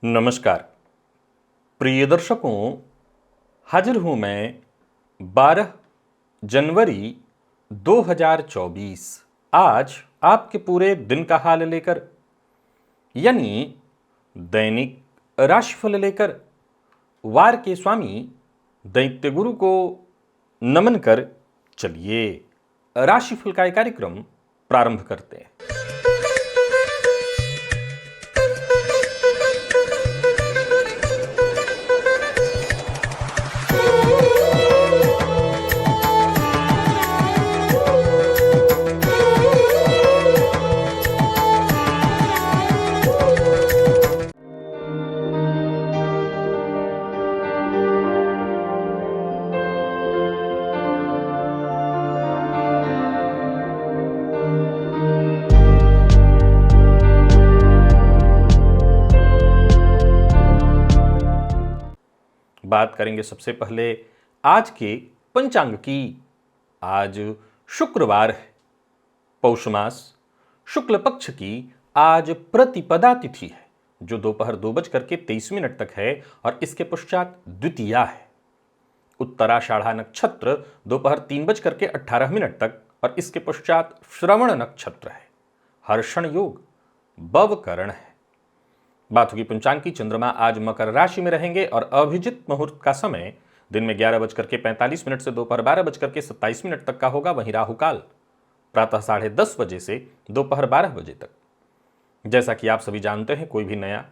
नमस्कार प्रिय दर्शकों, हाजिर हूं मैं 12 जनवरी 2024 आज आपके पूरे दिन का हाल लेकर, यानी दैनिक राशिफल लेकर वार के स्वामी दैत्य गुरु को नमन कर चलिए राशिफल का कार्यक्रम प्रारंभ करते हैं। बात करेंगे सबसे पहले आज के पंचांग की। आज शुक्रवार है, पौष मास शुक्ल पक्ष की आज प्रतिपदा तिथि है जो दोपहर 2:23 तक है और इसके पश्चात द्वितीया है। उत्तराषाढ़ा नक्षत्र दोपहर 3:18 तक और इसके पश्चात श्रवण नक्षत्र है। हर्षण योग बवकरण है। बात होगी पंचांग की। चंद्रमा आज मकर राशि में रहेंगे और अभिजित मुहूर्त का समय दिन में 11:45 से दोपहर 12:27 तक का होगा। वहीं राहु काल प्रातः 10:30 बजे से दोपहर 12 बजे तक। जैसा कि आप सभी जानते हैं, कोई भी नया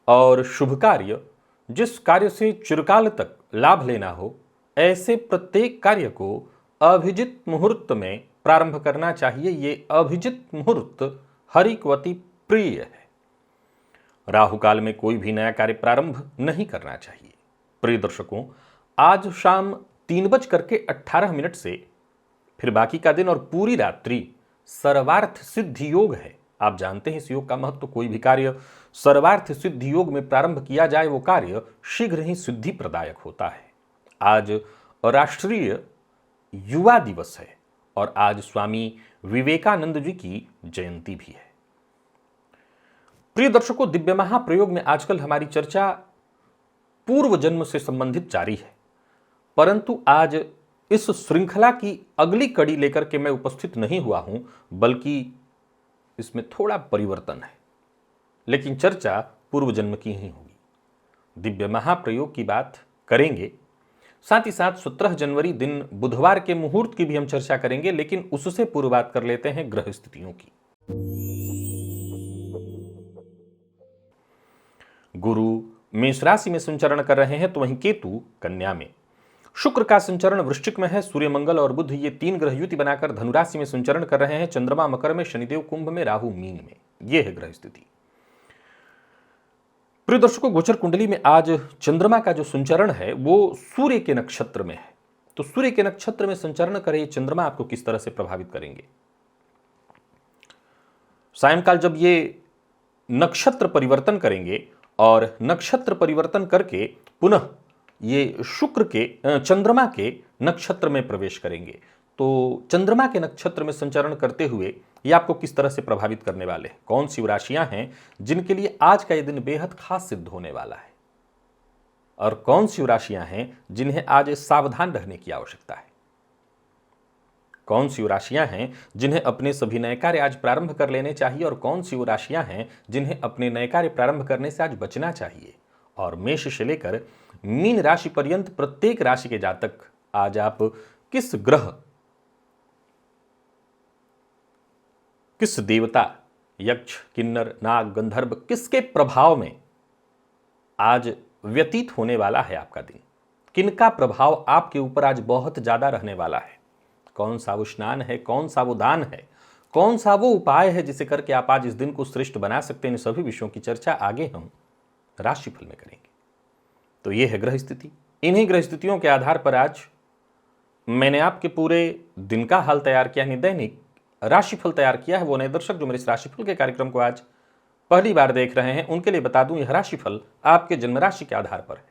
और शुभ कार्य, जिस कार्य से चिरकाल तक लाभ लेना हो, ऐसे प्रत्येक कार्य को अभिजित मुहूर्त में प्रारंभ करना चाहिए। ये अभिजित मुहूर्त हरि को अति प्रिय है। राहु काल में कोई भी नया कार्य प्रारंभ नहीं करना चाहिए। प्रिय दर्शकों, आज शाम 3:18 से फिर बाकी का दिन और पूरी रात्रि सर्वार्थ सिद्धि योग है। आप जानते हैं इस योग का महत्व। कोई भी कार्य सर्वार्थ सिद्धि योग में प्रारंभ किया जाए वो कार्य शीघ्र ही सिद्धि प्रदायक होता है। आज राष्ट्रीय युवा दिवस है और आज स्वामी विवेकानंद जी की जयंती भी है। प्रिय दर्शकों, दिव्य महाप्रयोग में आजकल हमारी चर्चा पूर्व जन्म से संबंधित जारी है, परंतु आज इस श्रृंखला की अगली कड़ी लेकर के मैं उपस्थित नहीं हुआ हूं, बल्कि इसमें थोड़ा परिवर्तन है, लेकिन चर्चा पूर्व जन्म की ही होगी। दिव्य महाप्रयोग की बात करेंगे, साथ ही साथ 17 जनवरी दिन बुधवार के मुहूर्त की भी हम चर्चा करेंगे, लेकिन उससे पूर्व बात कर लेते हैं ग्रह स्थितियों की। गुरु मेष राशि में संचरण कर रहे हैं, तो वहीं केतु कन्या में। शुक्र का संचरण वृश्चिक में है। सूर्य, मंगल और बुध ये 3 ग्रह युति बनाकर धनु राशि में संचरण कर रहे हैं। चंद्रमा मकर में, शनिदेव कुंभ में, राहु मीन में। यह है ग्रह स्थिति। प्रिय दर्शकों, गोचर कुंडली में आज चंद्रमा का जो संचरण है वो सूर्य के नक्षत्र में है। तो सूर्य के नक्षत्र में संचरण करे चंद्रमा आपको किस तरह से प्रभावित करेंगे? सायंकाल जब ये नक्षत्र परिवर्तन करेंगे और नक्षत्र परिवर्तन करके पुनः ये शुक्र के चंद्रमा के नक्षत्र में प्रवेश करेंगे, तो चंद्रमा के नक्षत्र में संचरण करते हुए ये आपको किस तरह से प्रभावित करने वाले हैं? कौन सी राशियां हैं जिनके लिए आज का ये दिन बेहद खास सिद्ध होने वाला है, और कौन सी राशियां हैं जिन्हें आज सावधान रहने की आवश्यकता है? कौन सी राशियां हैं जिन्हें अपने सभी नए कार्य आज प्रारंभ कर लेने चाहिए, और कौन सी राशियां हैं जिन्हें अपने नए कार्य प्रारंभ करने से आज बचना चाहिए? और मेष से लेकर मीन राशि पर्यंत प्रत्येक राशि के जातक आज आप किस ग्रह, किस देवता, यक्ष, किन्नर, नाग, गंधर्व, किसके प्रभाव में आज व्यतीत होने वाला है आपका दिन? किनका प्रभाव आपके ऊपर आज बहुत ज्यादा रहने वाला है? कौन सा वो स्नान है, कौन सा वो दान है, कौन सा वो उपाय है जिसे करके आप आज इस दिन को श्रेष्ठ बना सकते हैं? इन सभी विषयों की चर्चा आगे हम राशिफल में करेंगे। तो ये है ग्रह स्थिति। इन्हीं ग्रह स्थितियों के आधार पर आज मैंने आपके पूरे दिन का हाल तैयार किया, यानी दैनिक राशिफल तैयार किया है। वो नए दर्शक जो मेरे इस राशिफल के कार्यक्रम को आज पहली बार देख रहे हैं, उनके लिए बता दूं, यह राशिफल आपके जन्म राशि के आधार पर है।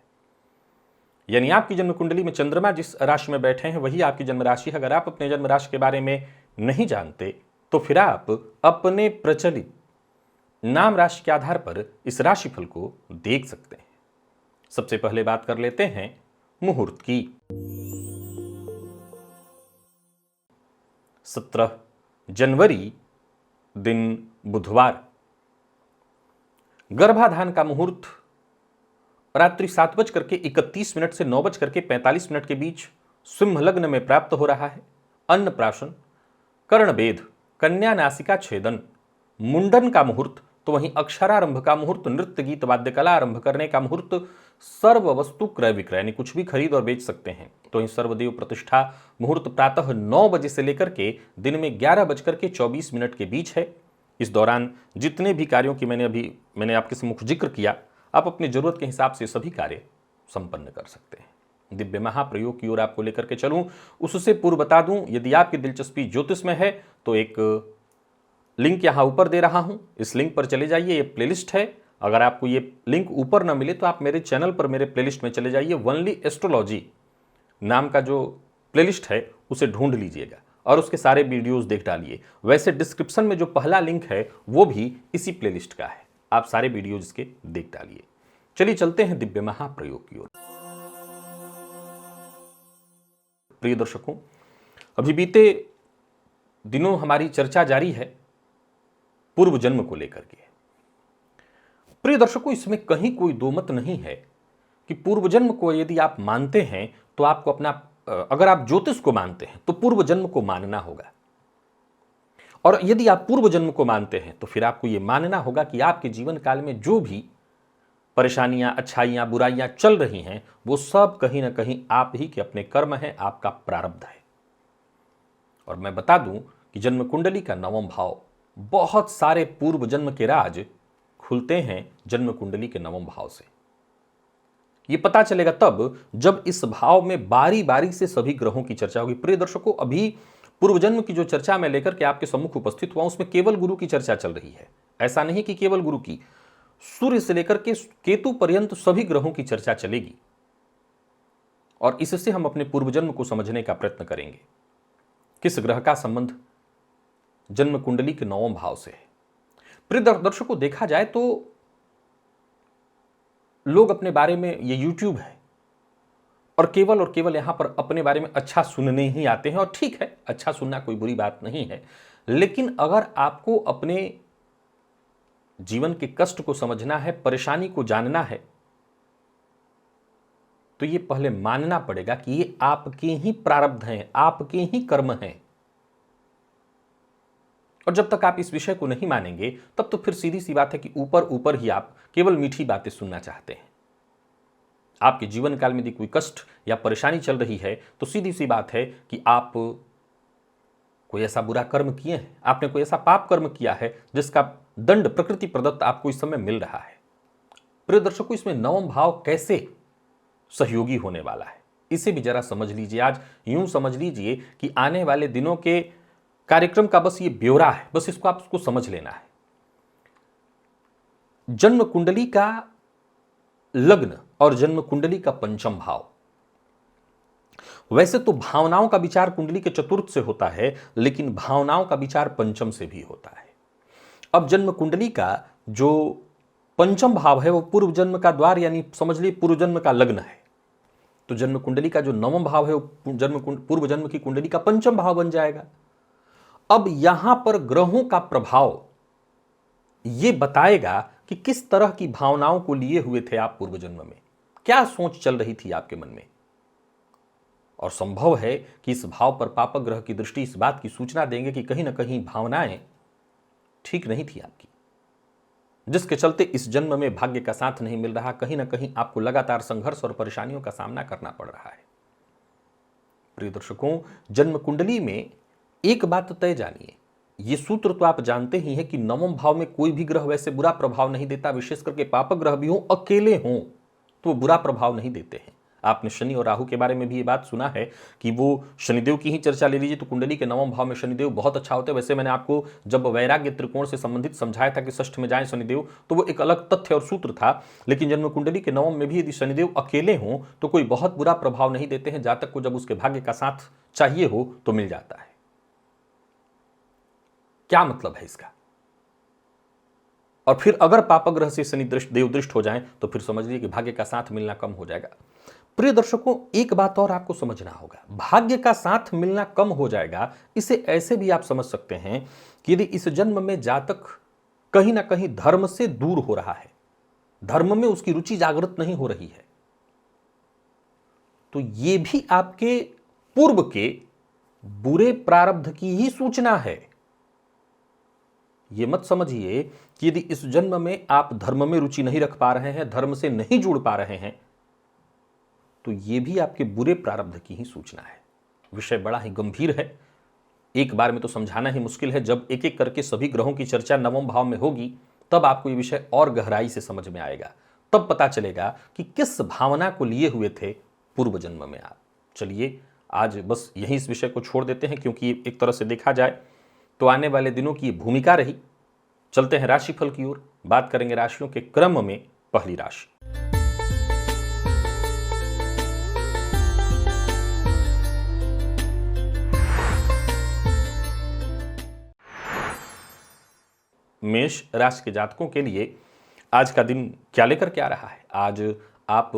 यानी आपकी जन्म कुंडली में चंद्रमा जिस राशि में बैठे हैं वही आपकी जन्म राशि है। अगर आप अपने जन्म राशि के बारे में नहीं जानते तो फिर आप अपने प्रचलित नाम राशि के आधार पर इस राशिफल को देख सकते हैं। सबसे पहले बात कर लेते हैं मुहूर्त की। 17 जनवरी, दिन बुधवार। गर्भाधान का मुहूर्त रात्रि 7:31 से 9:45 के बीच सिंह लग्न में प्राप्त हो रहा है। अन्नप्राशन, कर्णवेध, कन्या नासिका छेदन, मुंडन का मुहूर्त, तो वहीं अक्षरारंभ का मुहूर्त, नृत्य गीत वाद्य कला आरंभ करने का मुहूर्त, सर्व वस्तु क्रय विक्रय यानी कुछ भी खरीद और बेच सकते हैं, तो वहीं सर्वदेव प्रतिष्ठा मुहूर्त प्रातः 9 बजे से लेकर के दिन में 11:24 के बीच है। इस दौरान जितने भी कार्यों की मैंने आपके सम्मुख जिक्र किया, आप अपनी जरूरत के हिसाब से सभी कार्य संपन्न कर सकते हैं। दिव्य महाप्रयोग की ओर आपको लेकर के चलूं, उससे पूर्व बता दूं, यदि आपकी दिलचस्पी ज्योतिष में है तो एक लिंक यहां ऊपर दे रहा हूं, इस लिंक पर चले जाइए। ये प्लेलिस्ट है। अगर आपको ये लिंक ऊपर ना मिले तो आप मेरे चैनल पर मेरे प्लेलिस्ट में चले जाइए। वनली एस्ट्रोलॉजी नाम का जो प्लेलिस्ट है उसे ढूंढ लीजिएगा और उसके सारे वीडियोस देख डालिए। वैसे डिस्क्रिप्शन में जो पहला लिंक है वो भी इसी प्लेलिस्ट का है, आप सारे वीडियोज इसके देख डालिए। चलिए चलते हैं दिव्य महाप्रयोग की ओर। प्रिय दर्शकों, अभी बीते दिनों हमारी चर्चा जारी है पूर्व जन्म को लेकर के। प्रिय दर्शकों, इसमें कहीं कोई दो मत नहीं है कि पूर्व जन्म को यदि आप मानते हैं तो आपको अपना, अगर आप ज्योतिष को मानते हैं तो पूर्व जन्म को मानना होगा, और यदि आप पूर्व जन्म को मानते हैं तो फिर आपको यह मानना होगा कि आपके जीवन काल में जो भी परेशानियां, अच्छाइयां, बुराइयां चल रही हैं वो सब कहीं ना कहीं आप ही के अपने कर्म है, आपका प्रारब्ध है। और मैं बता दूं कि जन्म कुंडली का 9वां भाव, बहुत सारे पूर्व जन्म के राज खुलते हैं जन्म कुंडली के 9वें भाव से। यह पता चलेगा तब जब इस भाव में बारी बारी से सभी ग्रहों की चर्चा होगी। प्रिय दर्शकों, अभी पूर्व जन्म की जो चर्चा मैं लेकर के आपके सम्मुख उपस्थित हुआ उसमें केवल गुरु की चर्चा चल रही है। ऐसा नहीं कि केवल गुरु की, सूर्य से लेकर के केतु पर्यंत सभी ग्रहों की चर्चा चलेगी और इससे हम अपने पूर्व जन्म को समझने का प्रयत्न करेंगे। किस ग्रह का संबंध जन्म कुंडली के 9वें भाव से है। प्रिय दर्शकों, देखा जाए तो लोग अपने बारे में, ये यूट्यूब है और केवल यहां पर अपने बारे में अच्छा सुनने ही आते हैं, और ठीक है, अच्छा सुनना कोई बुरी बात नहीं है, लेकिन अगर आपको अपने जीवन के कष्ट को समझना है, परेशानी को जानना है, तो ये पहले मानना पड़ेगा कि ये आपके ही प्रारब्ध हैं, आपके ही कर्म हैं। और जब तक आप इस विषय को नहीं मानेंगे तब तो फिर सीधी सी बात है कि ऊपर ऊपर ही आप केवल मीठी बातें सुनना चाहते हैं। आपके जीवन काल में यदि कोई कष्ट या परेशानी चल रही है तो सीधी सी बात है कि आप कोई ऐसा बुरा कर्म किए हैं, आपने कोई ऐसा पाप कर्म किया है जिसका दंड प्रकृति प्रदत्त आपको इस समय मिल रहा है। प्रिय दर्शकों, इसमें 9वां भाव कैसे सहयोगी होने वाला है इसे भी जरा समझ लीजिए। आज यूं समझ लीजिए कि आने वाले दिनों के कार्यक्रम का बस ये ब्यौरा है, बस इसको आपको समझ लेना है। जन्म कुंडली का लग्न और जन्म कुंडली का पंचम भाव, वैसे तो भावनाओं का विचार कुंडली के चतुर्थ से होता है, लेकिन भावनाओं का विचार पंचम से भी होता है। अब जन्म कुंडली का जो पंचम भाव है वो पूर्व जन्म का द्वार, यानी समझ लीजिए पूर्व जन्म का लग्न है। तो जन्म कुंडली का जो 9वां भाव है वो पूर्व जन्म की कुंडली का पंचम भाव बन जाएगा। अब यहां पर ग्रहों का प्रभाव यह बताएगा कि किस तरह की भावनाओं को लिए हुए थे आप पूर्व जन्म में, क्या सोच चल रही थी आपके मन में। और संभव है कि इस भाव पर पापक ग्रह की दृष्टि इस बात की सूचना देंगे कि कहीं ना कहीं भावनाएं ठीक नहीं थी आपकी, जिसके चलते इस जन्म में भाग्य का साथ नहीं मिल रहा, कहीं ना कहीं आपको लगातार संघर्ष और परेशानियों का सामना करना पड़ रहा है। प्रिय दर्शकों, जन्म कुंडली में एक बात तय जानिए, ये सूत्र तो आप जानते ही हैं कि 9वें भाव में कोई भी ग्रह वैसे बुरा प्रभाव नहीं देता, विशेष करके पापक ग्रह भी हो, अकेले हों तो वो बुरा प्रभाव नहीं देते हैं। आपने शनि और राहु के बारे में भी ये बात सुना है कि वो शनिदेव की ही चर्चा ले लीजिए तो कुंडली के 9वें भाव में शनिदेव बहुत अच्छा होता है। वैसे मैंने आपको जब वैराग्य त्रिकोण से संबंधित समझाया था कि षष्ठ में जाए शनिदेव, तो वो एक अलग तथ्य और सूत्र था, लेकिन जन्म कुंडली के 9वें में भी यदि शनिदेव अकेले हों तो कोई बहुत बुरा प्रभाव नहीं देते हैं, जातक को जब उसके भाग्य का साथ चाहिए हो तो मिल जाता है। क्या मतलब है इसका? और फिर अगर पापग्रह से शनि दृष्ट देव दृष्ट हो जाएं तो फिर समझ लीजिए कि भाग्य का साथ मिलना कम हो जाएगा। प्रिय दर्शकों, एक बात और आपको समझना होगा, भाग्य का साथ मिलना कम हो जाएगा इसे ऐसे भी आप समझ सकते हैं कि यदि इस जन्म में जातक कहीं ना कहीं धर्म से दूर हो रहा है, धर्म में उसकी रुचि जागृत नहीं हो रही है, तो यह भी आपके पूर्व के बुरे प्रारब्ध की ही सूचना है। यह मत समझिए कि यदि इस जन्म में आप धर्म में रुचि नहीं रख पा रहे हैं, धर्म से नहीं जुड़ पा रहे हैं, तो यह भी आपके बुरे प्रारब्ध की ही सूचना है। विषय बड़ा ही गंभीर है, एक बार में तो समझाना ही मुश्किल है। जब एक एक करके सभी ग्रहों की चर्चा नवम भाव में होगी तब आपको यह विषय और गहराई से समझ में आएगा, तब पता चलेगा कि किस भावना को लिए हुए थे पूर्व जन्म में आप। चलिए आज बस यहीं इस विषय को छोड़ देते हैं, क्योंकि एक तरह से देखा जाए तो आने वाले दिनों की भूमिका रही। चलते हैं राशिफल की ओर, बात करेंगे राशियों के क्रम में पहली राशि मेष राशि के जातकों के लिए आज का दिन क्या लेकर के आ रहा है। आज आप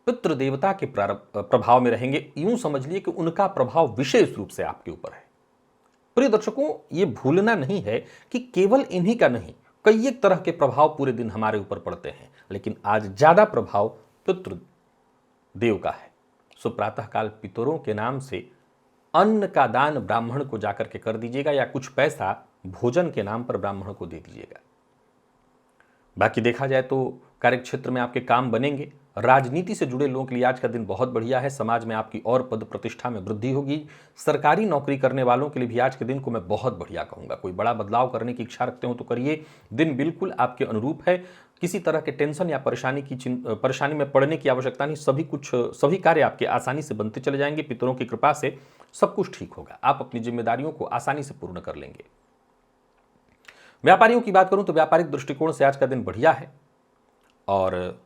पितृ देवता के प्रभाव में रहेंगे। यूं समझ लिए कि उनका प्रभाव विशेष रूप से आपके ऊपर है। प्रिय दर्शकों, यह भूलना नहीं है कि केवल इन्हीं का नहीं, कई एक तरह के प्रभाव पूरे दिन हमारे ऊपर पड़ते हैं, लेकिन आज ज्यादा प्रभाव पितृ देव का है। सो प्रातः काल पितरों के नाम से अन्न का दान ब्राह्मण को जाकर के कर दीजिएगा, या कुछ पैसा भोजन के नाम पर ब्राह्मण को दे दीजिएगा। बाकी देखा जाए तो कार्यक्षेत्र में आपके काम बनेंगे। राजनीति से जुड़े लोगों के लिए आज का दिन बहुत बढ़िया है। समाज में आपकी और पद प्रतिष्ठा में वृद्धि होगी। सरकारी नौकरी करने वालों के लिए भी आज के दिन को मैं बहुत बढ़िया कहूंगा। कोई बड़ा बदलाव करने की इच्छा रखते हो तो करिए, दिन बिल्कुल आपके अनुरूप है। किसी तरह के टेंशन या परेशानी में पड़ने की आवश्यकता नहीं। सभी कार्य आपके आसानी से बनते चले जाएंगे। पितरों की कृपा से सब कुछ ठीक होगा। आप अपनी जिम्मेदारियों को आसानी से पूर्ण कर लेंगे। व्यापारियों की बात करूं तो व्यापारिक दृष्टिकोण से आज का दिन बढ़िया है, और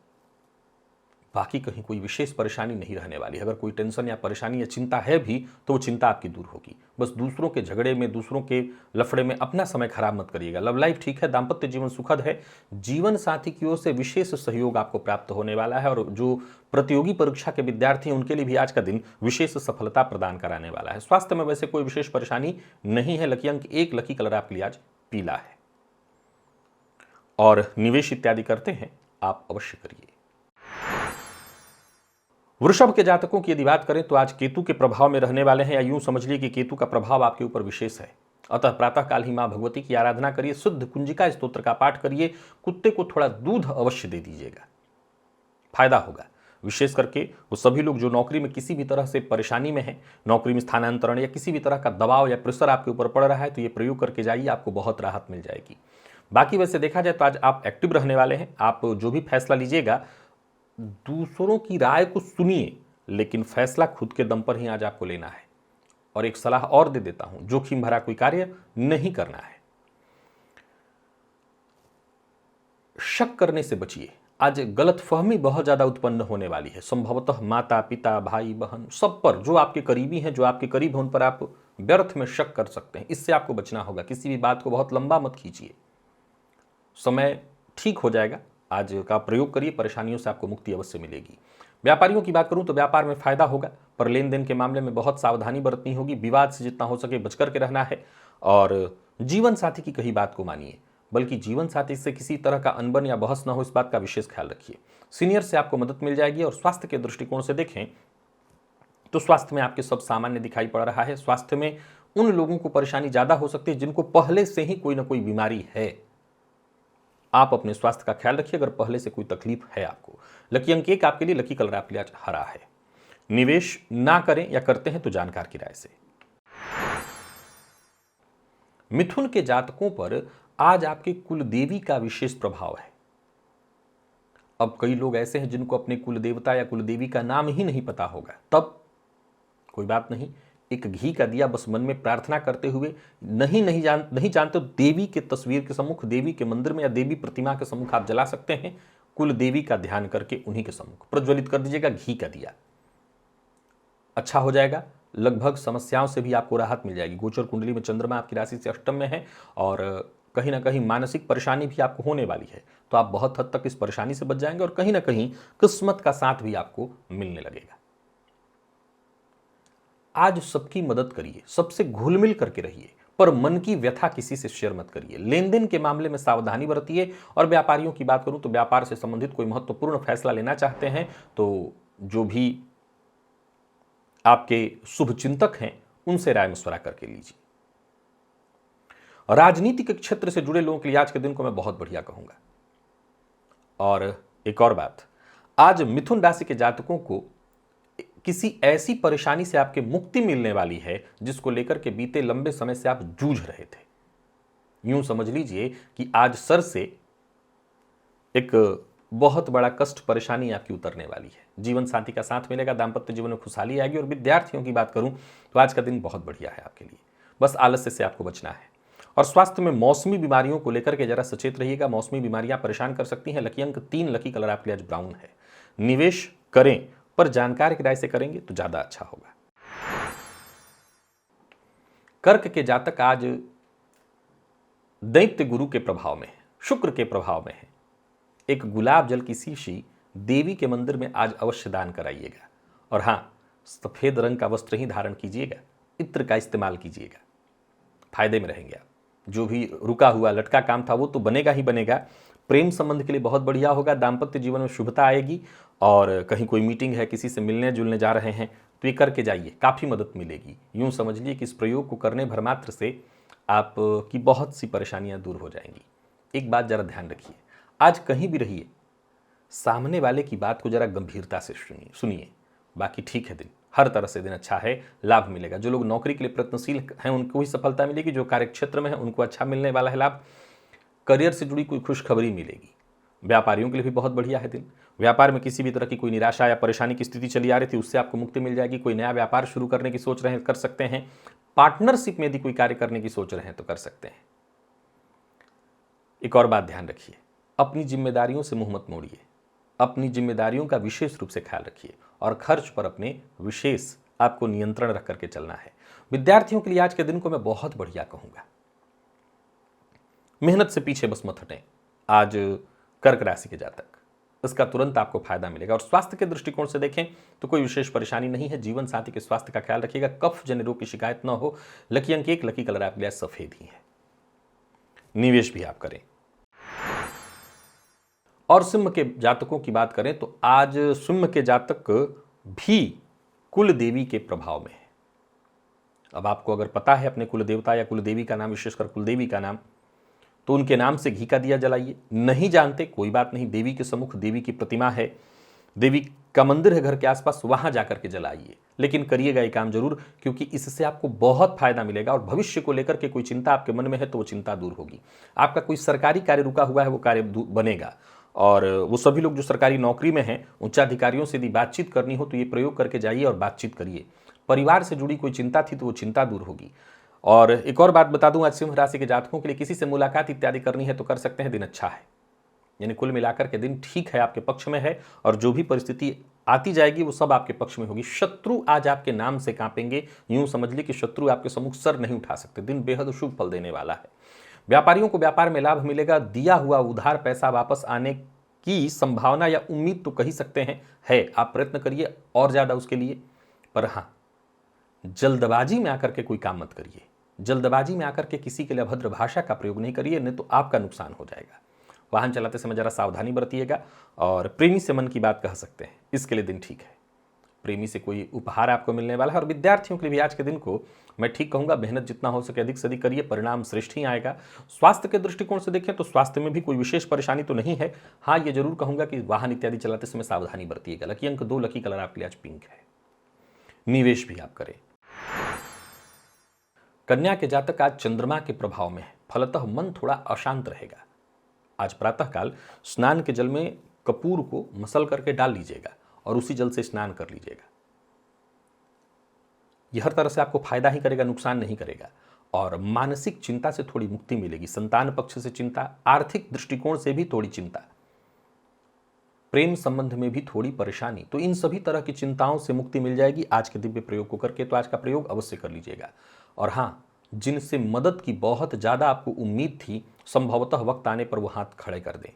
बाकी कहीं कोई विशेष परेशानी नहीं रहने वाली। अगर कोई टेंशन या परेशानी या चिंता है भी तो वो चिंता आपकी दूर होगी। बस दूसरों के झगड़े में, दूसरों के लफड़े में अपना समय खराब मत करिएगा। लव लाइफ ठीक है, दाम्पत्य जीवन सुखद है। जीवन साथी की ओर से विशेष सहयोग आपको प्राप्त होने वाला है, और जो प्रतियोगी परीक्षा के विद्यार्थी हैं उनके लिए भी आज का दिन विशेष सफलता प्रदान कराने वाला है। स्वास्थ्य में वैसे कोई विशेष परेशानी नहीं है। लकी अंक 1, लकी कलर आपके लिए आज पीला है। और निवेश इत्यादि करते हैं आप अवश्य करिए। वृषभ के जातकों की यदि बात करें तो आज केतु के प्रभाव में रहने वाले हैं, या यूं समझ लिए कि केतु का प्रभाव आपके ऊपर विशेष है। अतः प्रातः काल ही मां भगवती की आराधना करिए, शुद्ध कुंजिका स्तोत्र का पाठ करिए, कुत्ते को थोड़ा दूध अवश्य दे दीजिएगा, फायदा होगा। विशेष करके वो सभी लोग जो नौकरी में किसी भी तरह से परेशानी में हैं, नौकरी में स्थानांतरण या किसी भी तरह का दबाव या प्रेशर आपके ऊपर पड़ रहा है, तो ये प्रयोग करके जाइए, आपको बहुत राहत मिल जाएगी। बाकी वैसे देखा जाए तो आज आप एक्टिव रहने वाले हैं। आप जो भी फैसला लीजिएगा दूसरों की राय को सुनिए, लेकिन फैसला खुद के दम पर ही आज आपको लेना है। और एक सलाह और दे देता हूं, जोखिम भरा कोई कार्य नहीं करना है। शक करने से बचिए। आज गलतफहमी बहुत ज्यादा उत्पन्न होने वाली है। संभवतः माता पिता, भाई बहन, सब पर, जो आपके करीबी हैं, जो आपके करीब हैं, उन पर आप व्यर्थ में शक कर सकते हैं। इससे आपको बचना होगा। किसी भी बात को बहुत लंबा मत खींचिए। समय ठीक हो जाएगा। आज का प्रयोग करिए, परेशानियों से आपको मुक्ति अवश्य मिलेगी। व्यापारियों की बात करूं तो व्यापार में फायदा होगा, पर लेन देन के मामले में बहुत सावधानी बरतनी होगी। विवाद से जितना हो सके बचकर के रहना है, और जीवन साथी की कही बात को मानिए, बल्कि जीवन साथी से किसी तरह का अनबन या बहस न हो, इस बात का विशेष ख्याल रखिए। सीनियर से आपको मदद मिल जाएगी। और स्वास्थ्य के दृष्टिकोण से देखें तो स्वास्थ्य में आपके सब सामान्य दिखाई पड़ रहा है। स्वास्थ्य में उन लोगों को परेशानी ज्यादा हो सकती है जिनको पहले से ही कोई ना कोई बीमारी है। आप अपने स्वास्थ्य का ख्याल रखिए अगर पहले से कोई तकलीफ है आपको। लकी अंक 1 आपके लिए, लकी कलर आपके लिए आज हरा है। निवेश ना करें या करते हैं तो जानकार की राय से। मिथुन के जातकों पर आज आपके कुल देवी का विशेष प्रभाव है। अब कई लोग ऐसे हैं जिनको अपने कुल देवता या कुल देवी का नाम ही नहीं पता होगा, तब कोई बात नहीं, एक घी का दिया बस मन में प्रार्थना करते हुए, नहीं जानते तो देवी के तस्वीर के सम्मुख, देवी के मंदिर में या देवी प्रतिमा के सम्मुख आप जला सकते हैं। कुल देवी का ध्यान करके उन्हीं के सम्मुख प्रज्वलित कर दीजिएगा घी का दिया। अच्छा हो जाएगा। लगभग समस्याओं से भी आपको राहत मिल जाएगी। गोचर कुंडली में चंद्रमा आपकी राशि से अष्टम में है, और कहीं ना कहीं मानसिक परेशानी भी आपको होने वाली है, तो आप बहुत हद तक इस परेशानी से बच जाएंगे और कहीं ना कहीं किस्मत का साथ भी आपको मिलने लगेगा। आज सबकी मदद करिए, सबसे घुल मिल करके रहिए, पर मन की व्यथा किसी से शेयर मत करिए। लेन देन के मामले में सावधानी बरतिए। और व्यापारियों की बात करूं तो व्यापार से संबंधित कोई महत्वपूर्ण फैसला लेना चाहते हैं तो जो भी आपके शुभ चिंतक हैं उनसे राय मशवरा करके लीजिए। राजनीति के क्षेत्र से जुड़े लोगों के लिए आज के दिन को मैं बहुत बढ़िया कहूंगा। और एक और बात, आज मिथुन राशि के जातकों को किसी ऐसी परेशानी से आपके मुक्ति मिलने वाली है जिसको लेकर के बीते लंबे समय से आप जूझ रहे थे। यूं समझ लीजिए कि आज सर से एक बहुत बड़ा कष्ट परेशानी आपकी उतरने वाली है। जीवन साथी का साथ मिलेगा, दाम्पत्य जीवन में खुशहाली आएगी। और विद्यार्थियों की बात करूं तो आज का दिन बहुत बढ़िया है आपके लिए, बस आलस्य से आपको बचना है। और स्वास्थ्य में मौसमी बीमारियों को लेकर के जरा सचेत रहिएगा, मौसमी बीमारियां परेशान कर सकती हैं। लकी अंक 3, लकी कलर आपके लिए आज ब्राउन है। निवेश करें पर जानकार की राय से करेंगे तो ज्यादा अच्छा होगा। कर्क के जातक आज दैत्य गुरु के प्रभाव में है, शुक्र के प्रभाव में है। एक गुलाब जल की शीशी देवी के मंदिर में आज अवश्य दान कराइएगा। और हां, सफेद रंग का वस्त्र ही धारण कीजिएगा, इत्र का इस्तेमाल कीजिएगा, फायदे में रहेंगे आप। जो भी रुका हुआ लटका काम था वो तो बनेगा ही बनेगा। प्रेम संबंध के लिए बहुत बढ़िया होगा। दाम्पत्य जीवन में शुभता आएगी। और कहीं कोई मीटिंग है, किसी से मिलने जुलने जा रहे हैं तो ये करके जाइए, काफ़ी मदद मिलेगी। यूं समझ लीजिए कि इस प्रयोग को करने भर मात्र से आपकी बहुत सी परेशानियां दूर हो जाएंगी। एक बात जरा ध्यान रखिए, आज कहीं भी रहिए, सामने वाले की बात को जरा गंभीरता से सुनिए। बाकी ठीक है, दिन हर तरह से दिन अच्छा है, लाभ मिलेगा। जो लोग नौकरी के लिए प्रयत्नशील हैं उनको ही सफलता मिलेगी। जो कार्यक्षेत्र में है उनको अच्छा मिलने वाला है लाभ। करियर से जुड़ी कोई खुशखबरी मिलेगी। व्यापारियों के लिए भी बहुत बढ़िया है दिन। व्यापार में किसी भी तरह की कोई निराशा या परेशानी की स्थिति चली आ रही थी उससे आपको मुक्ति मिल जाएगी। कोई नया व्यापार शुरू करने की सोच रहे हैं, कर सकते हैं। पार्टनरशिप में यदि कोई कार्य करने की सोच रहे हैं तो कर सकते हैं। एक और बात ध्यान रखिए, अपनी जिम्मेदारियों से मुंह मत मोड़िए। अपनी जिम्मेदारियों का विशेष रूप से ख्याल रखिए और खर्च पर अपने विशेष आपको नियंत्रण रख करके चलना है। विद्यार्थियों के लिए आज के दिन को मैं बहुत बढ़िया कहूंगा। मेहनत से पीछे बस मत हटें। आज कर्क राशि के जातक, इसका तुरंत आपको फायदा मिलेगा। और स्वास्थ्य के दृष्टिकोण से देखें तो कोई विशेष परेशानी नहीं है। जीवन साथी के स्वास्थ्य का ख्याल रखिएगा, कफ जन्य रोग की शिकायत न हो। लकी अंक 1, लकी कलर आपके लिए सफेद ही है। निवेश भी आप करें। और सिंह के जातकों की बात करें तो आज सिंह के जातक भी कुल देवी के प्रभाव में है। अब आपको अगर पता है अपने कुल देवता या कुल देवी का नाम, विशेषकर कुल देवी का नाम, तो उनके नाम से घी का दिया जलाइए। नहीं जानते कोई बात नहीं, देवी के सम्मुख देवी की प्रतिमा है, देवी का मंदिर है घर के आसपास, वहां जाकर के जलाइए। लेकिन करिएगा ये काम जरूर, क्योंकि इससे आपको बहुत फायदा मिलेगा। और भविष्य को लेकर के कोई चिंता आपके मन में है तो वो चिंता दूर होगी। आपका कोई सरकारी कार्य रुका हुआ है वो कार्य बनेगा। और वो सभी लोग जो सरकारी नौकरी में हैं, उच्चाधिकारियों से यदि बातचीत करनी हो तो ये प्रयोग करके जाइए और बातचीत करिए। परिवार से जुड़ी कोई चिंता थी तो वो चिंता दूर होगी। और एक और बात बता दूं, आज सिंह राशि के जातकों के लिए किसी से मुलाकात इत्यादि करनी है तो कर सकते हैं, दिन अच्छा है। यानी कुल मिलाकर के दिन ठीक है, आपके पक्ष में है। और जो भी परिस्थिति आती जाएगी वो सब आपके पक्ष में होगी। शत्रु आज आपके नाम से कांपेंगे। यूं समझ ली कि शत्रु आपके सम्मुख सर नहीं उठा सकते। दिन बेहद शुभ फल देने वाला है। व्यापारियों को व्यापार में लाभ मिलेगा। दिया हुआ उधार पैसा वापस आने की संभावना या उम्मीद तो कही सकते हैं है। आप प्रयत्न करिए और ज्यादा उसके लिए। पर हाँ, जल्दबाजी में आकर के कोई काम मत करिए। जल्दबाजी में आकर के किसी के लिए अभद्र भाषा का प्रयोग नहीं करिए, नहीं तो आपका नुकसान हो जाएगा। वाहन चलाते समय जरा सावधानी बरतिएगा। और प्रेमी से मन की बात कह सकते हैं, इसके लिए दिन ठीक है। प्रेमी से कोई उपहार आपको मिलने वाला है। और विद्यार्थियों के लिए भी आज के दिन को मैं ठीक कहूंगा, मेहनत जितना हो सके अधिक से अधिक करिए, परिणाम श्रेष्ठ ही आएगा। स्वास्थ्य के दृष्टिकोण से देखें तो स्वास्थ्य में भी कोई विशेष परेशानी तो नहीं है। हाँ, ये जरूर कहूंगा कि वाहन इत्यादि चलाते समय सावधानी बरतिएगा। लकी अंक 2, लकी कलर आपके लिए आज पिंक है। निवेश भी आप करें। कन्या के जातक आज चंद्रमा के प्रभाव में है, फलतः मन थोड़ा अशांत रहेगा। आज प्रातःकाल स्नान के जल में कपूर को मसल करके डाल लीजिएगा और उसी जल से स्नान कर लीजिएगा। यह हर तरह से आपको फायदा ही करेगा, नुकसान नहीं करेगा। और मानसिक चिंता से थोड़ी मुक्ति मिलेगी। संतान पक्ष से चिंता, आर्थिक दृष्टिकोण से भी थोड़ी चिंता, प्रेम संबंध में भी थोड़ी परेशानी, तो इन सभी तरह की चिंताओं से मुक्ति मिल जाएगी आज के दिव्य प्रयोग को करके। तो आज का प्रयोग अवश्य कर लीजिएगा। और हाँ, जिनसे मदद की बहुत ज़्यादा आपको उम्मीद थी संभवतः वक्त आने पर वो हाथ खड़े कर दें।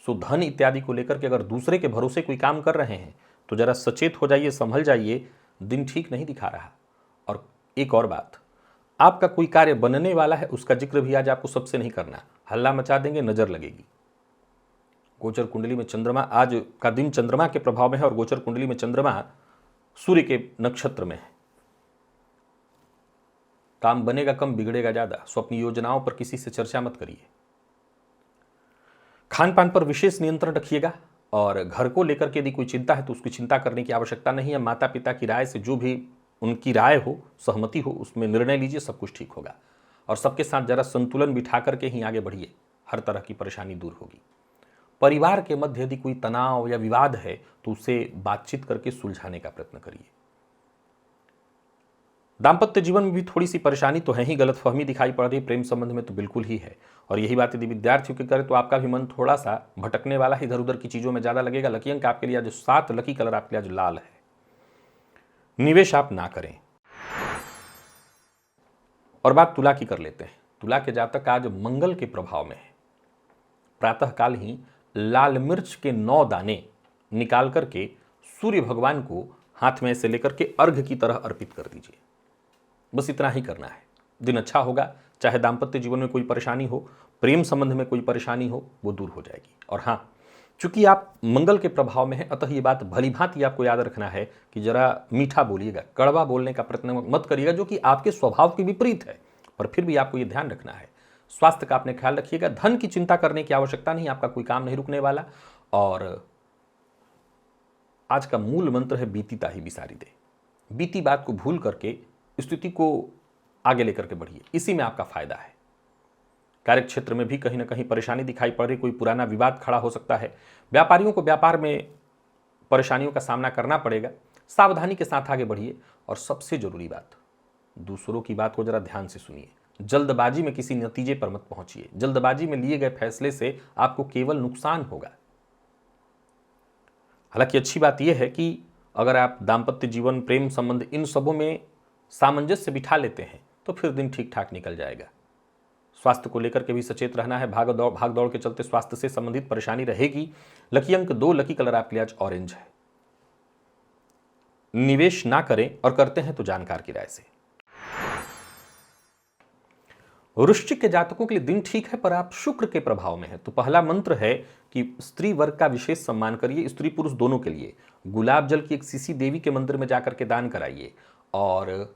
सो धन इत्यादि को लेकर के अगर दूसरे के भरोसे कोई काम कर रहे हैं तो जरा सचेत हो जाइए, संभल जाइए, दिन ठीक नहीं दिखा रहा। और एक और बात, आपका कोई कार्य बनने वाला है, उसका जिक्र भी आज आपको सबसे नहीं करना, हल्ला मचा देंगे, नजर लगेगी। गोचर कुंडली में चंद्रमा, आज का दिन चंद्रमा के प्रभाव में है और गोचर कुंडली में चंद्रमा सूर्य के नक्षत्र में है। काम बनेगा कम, बिगड़ेगा ज्यादा। सो अपनी योजनाओं पर किसी से चर्चा मत करिए। खान पान पर विशेष नियंत्रण रखिएगा और घर को लेकर के यदि कोई चिंता है तो उसकी चिंता करने की आवश्यकता नहीं है। माता पिता की राय से, जो भी उनकी राय हो, सहमति हो, उसमें निर्णय लीजिए, सब कुछ ठीक होगा। और सबके साथ जरा संतुलन बिठा करके ही आगे बढ़िए, हर तरह की परेशानी दूर होगी। परिवार के मध्य यदि कोई तनाव या विवाद है तो उसे बातचीत करके सुलझाने का प्रयत्न करिए। दाम्पत्य जीवन में भी थोड़ी सी परेशानी तो है ही, गलतफहमी दिखाई पड़ रही, प्रेम संबंध में तो बिल्कुल ही है। और यही बात यदि विद्यार्थियों की करें तो आपका भी मन थोड़ा सा भटकने वाला है, इधर उधर की चीजों में ज्यादा लगेगा। लकी अंक आपके लिए आज 7, लकी कलर आपके लिए आज लाल है। निवेश आप ना करें। और बात तुला की कर लेते हैं। तुला के जातक आज मंगल के प्रभाव में है। प्रातःकाल ही लाल मिर्च के 9 दाने निकाल करके सूर्य भगवान को हाथ में से लेकर के अर्घ की तरह अर्पित कर दीजिए। बस इतना ही करना है, दिन अच्छा होगा। चाहे दाम्पत्य जीवन में कोई परेशानी हो, प्रेम संबंध में कोई परेशानी हो, वो दूर हो जाएगी। और हाँ, चूंकि आप मंगल के प्रभाव में हैं, अतः ये बात भली भांति आपको याद रखना है कि जरा मीठा बोलिएगा, कड़वा बोलने का प्रयत्न मत करिएगा, जो कि आपके स्वभाव के विपरीत है। पर फिर भी आपको ये ध्यान रखना है, स्वास्थ्य का आपने ख्याल रखिएगा। धन की चिंता करने की आवश्यकता नहीं, आपका कोई काम नहीं रुकने वाला। और आज का मूल मंत्र है बीती ताही बिसारी दे। बीती बात को भूल करके स्थिति को आगे लेकर के बढ़िए, इसी में आपका फायदा है। कार्य क्षेत्र में भी कहीं ना कहीं परेशानी दिखाई पड़ रही, कोई पुराना विवाद खड़ा हो सकता है। व्यापारियों को व्यापार में परेशानियों का सामना करना पड़ेगा, सावधानी के साथ आगे बढ़िए। और सबसे जरूरी बात, दूसरों की बात को जरा ध्यान से सुनिए। जल्दबाजी में किसी नतीजे पर मत पहुंचिए। जल्दबाजी में लिए गए फैसले से आपको केवल नुकसान होगा। हालांकि अच्छी बात यह है कि अगर आप दाम्पत्य जीवन, प्रेम संबंध, इन सबों में सामंजस्य बिठा लेते हैं तो फिर दिन ठीक ठाक निकल जाएगा। स्वास्थ्य को लेकर के भी सचेत रहना है। भाग दौड़ के चलते स्वास्थ्य से संबंधित परेशानी रहेगी। लकी अंक 2, लकी कलर आपके लिए आज ऑरेंज है। निवेश ना करें और करते हैं तो जानकार की राय से। वृश्चिक के जातकों के लिए दिन ठीक है, पर आप शुक्र के प्रभाव में है। तो पहला मंत्र है कि स्त्री वर्ग का विशेष सम्मान करिए, स्त्री पुरुष दोनों के लिए। गुलाब जल की एक सीसी देवी के मंदिर में जाकर के दान कराइए। और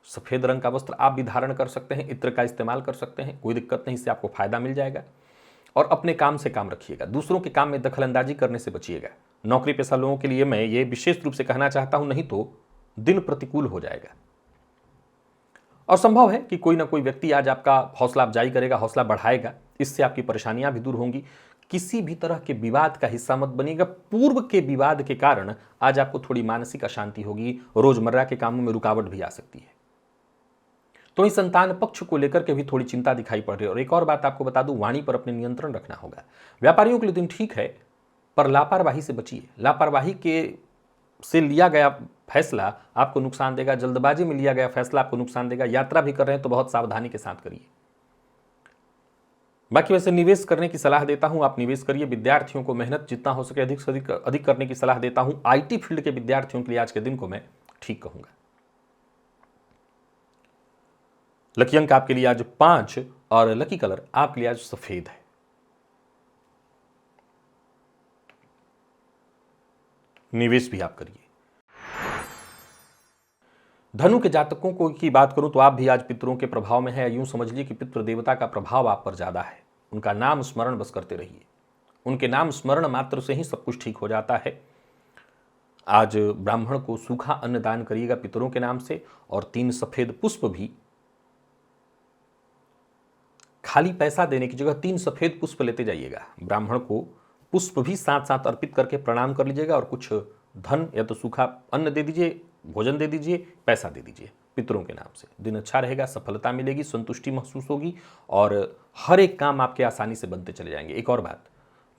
सफेद रंग का वस्त्र आप भी धारण कर सकते हैं, इत्र का इस्तेमाल कर सकते हैं, कोई दिक्कत नहीं, इससे आपको फायदा मिल जाएगा। और अपने काम से काम रखिएगा, दूसरों के काम में दखलंदाजी करने से बचिएगा। नौकरी पेशा लोगों के लिए मैं ये विशेष रूप से कहना चाहता हूं, नहीं तो दिन प्रतिकूल हो जाएगा। और संभव है कि कोई ना कोई व्यक्ति आज आपका हौसला अफजाई करेगा, हौसला बढ़ाएगा, इससे आपकी परेशानियां भी दूर होंगी। किसी भी तरह के विवाद का हिस्सा मत बनिएगा। पूर्व के विवाद के कारण आज आपको थोड़ी मानसिक अशांति होगी, रोजमर्रा के कामों में रुकावट भी आ सकती है। तो इस संतान पक्ष को लेकर के भी थोड़ी चिंता दिखाई पड़ रही है। और एक और बात आपको बता दूं, वाणी पर अपने नियंत्रण रखना होगा। व्यापारियों के लिए दिन ठीक है, पर लापरवाही से बचिए। लापरवाही के से लिया गया फैसला आपको नुकसान देगा, जल्दबाजी में लिया गया फैसला आपको नुकसान देगा। यात्रा भी कर रहे हैं तो बहुत सावधानी के साथ करिए। बाकी वैसे निवेश करने की सलाह देता हूं, आप निवेश करिए। विद्यार्थियों को मेहनत जितना हो सके अधिक से अधिक करने की सलाह देता हूं। आईटी फील्ड के विद्यार्थियों के लिए आज के दिन को मैं ठीक कहूंगा। लकी अंक आपके लिए आज 5 और लकी कलर आपके लिए आज सफेद है। निवेश भी आप करिए। धनु के जातकों को की बात करूं तो आप भी आज पितरों के प्रभाव में है। यूं समझ लीजिए कि पितृ देवता का प्रभाव आप पर ज्यादा है। उनका नाम स्मरण बस करते रहिए। उनके नाम स्मरण मात्र से ही सब कुछ ठीक हो जाता है। आज ब्राह्मण को सूखा अन्न दान करिएगा पितरों के नाम से। और 3 सफेद पुष्प भी, खाली पैसा देने की जगह 3 सफेद पुष्प लेते जाइएगा। ब्राह्मण को पुष्प भी साथ साथ अर्पित करके प्रणाम कर लीजिएगा। और कुछ धन या तो सूखा अन्न दे दीजिए, भोजन दे दीजिए, पैसा दे दीजिए पितरों के नाम से। दिन अच्छा रहेगा, सफलता मिलेगी, संतुष्टि महसूस होगी और हर एक काम आपके आसानी से बनते चले जाएंगे। एक और बात,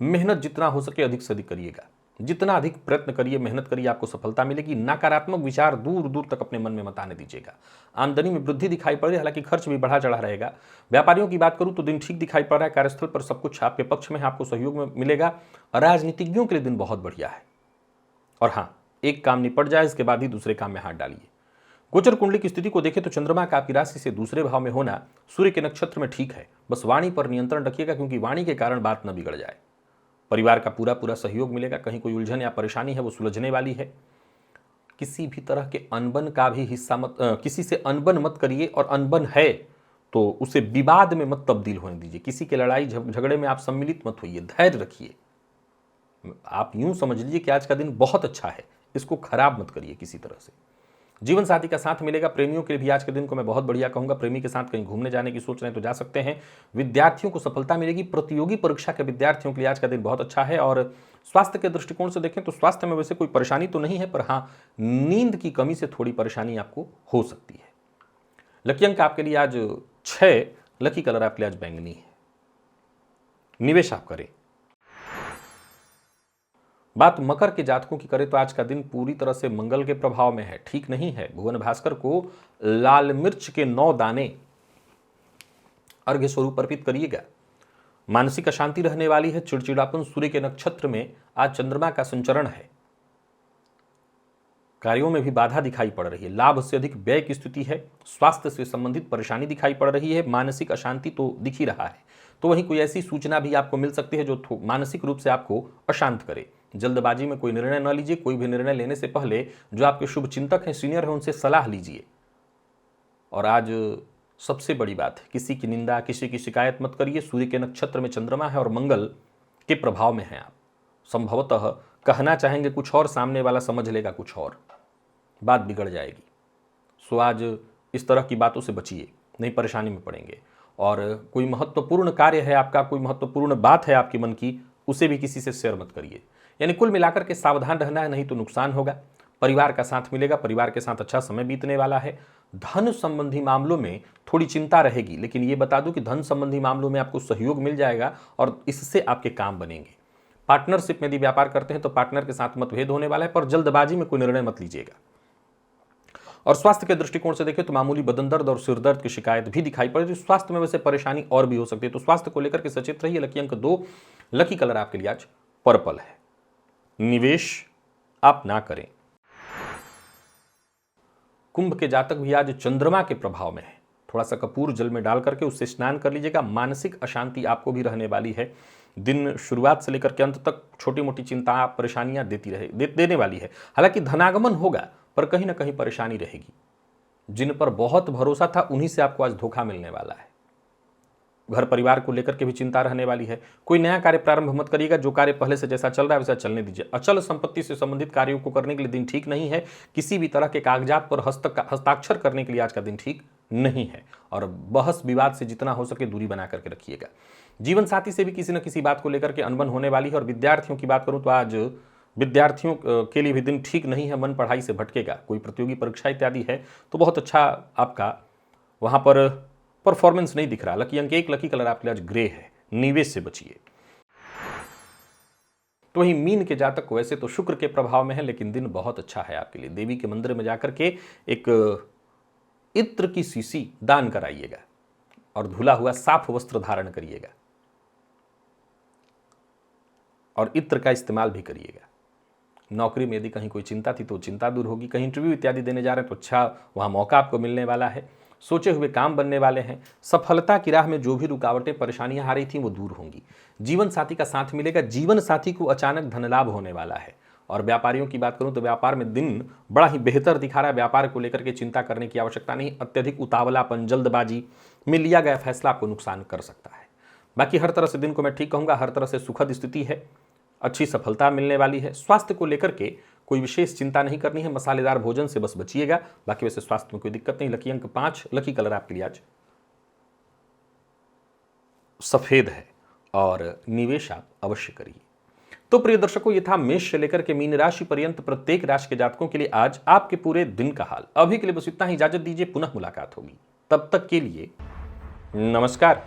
मेहनत जितना हो सके अधिक से अधिक करिएगा। जितना अधिक प्रयत्न करिए, मेहनत करिए, आपको सफलता मिलेगी। नकारात्मक विचार दूर दूर तक अपने मन में मत आने दीजिएगा। आमदनी में वृद्धि दिखाई पड़ रही है, हालांकि खर्च भी बढ़ा चढ़ा रहेगा। व्यापारियों की बात करूं तो दिन ठीक दिखाई पड़ रहा है, कार्यस्थल पर सब कुछ आपके पक्ष में है, आपको सहयोग में मिलेगा। राजनीतिज्ञों के लिए दिन बहुत बढ़िया है। और हाँ, एक काम निपट जाए, इसके बाद ही दूसरे काम में हाथ डालिए। गोचर कुंडली की स्थिति को देखें तो चंद्रमा का आपकी राशि से दूसरे भाव में होना सूर्य के नक्षत्र में ठीक है। बस वाणी पर नियंत्रण रखिएगा, क्योंकि वाणी के कारण बात न बिगड़ जाए। परिवार का पूरा पूरा सहयोग मिलेगा। कहीं कोई उलझन या परेशानी है वो सुलझने वाली है। किसी भी तरह के अनबन का भी हिस्सा मत, किसी से अनबन मत करिए, और अनबन है तो उसे विवाद में मत तब्दील होने दीजिए। किसी के लड़ाई झगड़े में आप सम्मिलित मत होइए, धैर्य रखिए। आप यूं समझ लीजिए कि आज का दिन बहुत अच्छा है, इसको खराब मत करिए किसी तरह से। जीवन साथी का साथ मिलेगा। प्रेमियों के लिए भी आज के दिन को मैं बहुत बढ़िया कहूंगा। प्रेमी के साथ कहीं घूमने जाने की सोच रहे हैं तो जा सकते हैं। विद्यार्थियों को सफलता मिलेगी। प्रतियोगी परीक्षा के विद्यार्थियों के लिए आज का दिन बहुत अच्छा है। और स्वास्थ्य के दृष्टिकोण से देखें तो स्वास्थ्य में वैसे कोई परेशानी तो नहीं है, पर हाँ, नींद की कमी से थोड़ी परेशानी आपको हो सकती है। लकी अंक आपके लिए आज 6, लकी कलर आपके लिए आज बैंगनी है। निवेश आप करें। बात मकर के जातकों की करें तो आज का दिन पूरी तरह से मंगल के प्रभाव में है, ठीक नहीं है। भुवन भास्कर को लाल मिर्च के 9 दाने अर्घ्य स्वरूप अर्पित करिएगा। मानसिक अशांति रहने वाली है। चिड़चिड़ापन, सूर्य के नक्षत्र में आज चंद्रमा का संचरण है। कार्यों में भी बाधा दिखाई पड़ रही है। लाभ से अधिक व्यय की स्थिति है। स्वास्थ्य से संबंधित परेशानी दिखाई पड़ रही है। मानसिक अशांति तो दिख ही रहा है। तो वहीं कोई ऐसी सूचना भी आपको मिल सकती है जो मानसिक रूप से आपको अशांत करे। जल्दबाजी में कोई निर्णय न लीजिए। कोई भी निर्णय लेने से पहले जो आपके शुभ चिंतक हैं, सीनियर हैं, उनसे सलाह लीजिए। और आज सबसे बड़ी बात है, किसी की निंदा, किसी की शिकायत मत करिए। सूर्य के नक्षत्र में चंद्रमा है और मंगल के प्रभाव में है। आप संभवतः कहना चाहेंगे कुछ और, सामने वाला समझ लेगा कुछ और, बात बिगड़ जाएगी। सो आज इस तरह की बातों से बचिए, नहीं परेशानी में पड़ेंगे। और कोई महत्वपूर्ण कार्य है आपका, कोई महत्वपूर्ण बात है आपके मन की, उसे भी किसी से शेयर मत करिए। यानी कुल मिलाकर के सावधान रहना है, नहीं तो नुकसान होगा। परिवार का साथ मिलेगा। परिवार के साथ अच्छा समय बीतने वाला है। धन संबंधी मामलों में थोड़ी चिंता रहेगी, लेकिन ये बता दूं कि धन संबंधी मामलों में आपको सहयोग मिल जाएगा और इससे आपके काम बनेंगे। पार्टनरशिप में यदि व्यापार करते हैं तो पार्टनर के साथ मतभेद होने वाला है, पर जल्दबाजी में कोई निर्णय मत लीजिएगा। और स्वास्थ्य के दृष्टिकोण से देखें तो मामूली बदन दर्द और सिर दर्द की शिकायत भी दिखाई पड़ रही है। स्वास्थ्य में वैसे परेशानी और भी हो सकती है, तो स्वास्थ्य को लेकर के सचेत रहिए। लकी अंक 2, लकी कलर आपके लिए आज पर्पल है। निवेश आप ना करें। कुंभ के जातक भी आज चंद्रमा के प्रभाव में है। थोड़ा सा कपूर जल में डाल करके उससे स्नान कर लीजिएगा। मानसिक अशांति आपको भी रहने वाली है। दिन शुरुआत से लेकर के अंत तक छोटी मोटी चिंता, परेशानियां देने वाली है। हालांकि धनागमन होगा, पर कहीं ना कहीं परेशानी रहेगी। जिन पर बहुत भरोसा था उन्हीं से आपको आज धोखा मिलने वाला है। घर परिवार को लेकर के भी चिंता रहने वाली है। कोई नया कार्य प्रारंभ मत करिएगा। जो कार्य पहले से जैसा चल रहा है वैसा चलने दीजिए। अचल संपत्ति से संबंधित कार्यों को करने के लिए दिन ठीक नहीं है। किसी भी तरह के कागजात पर हस्ताक्षर करने के लिए आज का दिन ठीक नहीं है। और बहस विवाद से जितना हो सके दूरी बना करके रखिएगा। जीवन साथी से भी किसी न किसी बात को लेकर के अनबन होने वाली है। और विद्यार्थियों की बात करूं तो आज विद्यार्थियों के लिए भी दिन ठीक नहीं है। मन पढ़ाई से भटकेगा। कोई प्रतियोगी परीक्षा इत्यादि है तो बहुत अच्छा आपका वहां पर परफॉर्मेंस नहीं दिख रहा। लकी अंक 1, लकी कलर आपके लिए आज ग्रे है। निवेश से बचिए। तो वहीं मीन के जातक को वैसे तो शुक्र के प्रभाव में है, लेकिन दिन बहुत अच्छा है आपके लिए। देवी के मंदिर में जाकर के एक इत्र की शीशी दान कराइएगा और धुला हुआ साफ वस्त्र धारण करिएगा और इत्र का इस्तेमाल भी करिएगा। नौकरी में यदि कहीं कोई चिंता थी तो चिंता दूर होगी। कहीं इंटरव्यू इत्यादि देने जा रहे हैं तो अच्छा वहां मौका आपको मिलने वाला है। सोचे हुए काम बनने वाले हैं। सफलता की राह में जो भी रुकावटें, परेशानियां आ रही थी वो दूर होंगी। जीवन साथी का साथ मिलेगा। जीवन साथी को अचानक धन लाभ होने वाला है। और व्यापारियों की बात करूं तो व्यापार में दिन बड़ा ही बेहतर दिखा रहा है। व्यापार को लेकर के चिंता करने की आवश्यकता नहीं। अत्यधिक उतावलापन, जल्दबाजी में लिया गया फैसला आपको नुकसान कर सकता है। बाकी हर तरह से दिन को मैं ठीक कहूंगा। हर तरह से सुखद स्थिति है। अच्छी सफलता मिलने वाली है। स्वास्थ्य को लेकर के कोई विशेष चिंता नहीं करनी है। मसालेदार भोजन से बस बचिएगा। बाकी वैसे स्वास्थ्य में कोई दिक्कत नहीं। लकी अंक 5, लकी कलर आपके लिए आज सफेद है और निवेश आप अवश्य करिए। तो प्रिय दर्शकों, ये था मेष से लेकर के मीन राशि पर्यंत प्रत्येक राशि के जातकों के लिए आज आपके पूरे दिन का हाल। अभी के लिए बस इतना ही। इजाजत दीजिए, पुनः मुलाकात होगी। तब तक के लिए नमस्कार।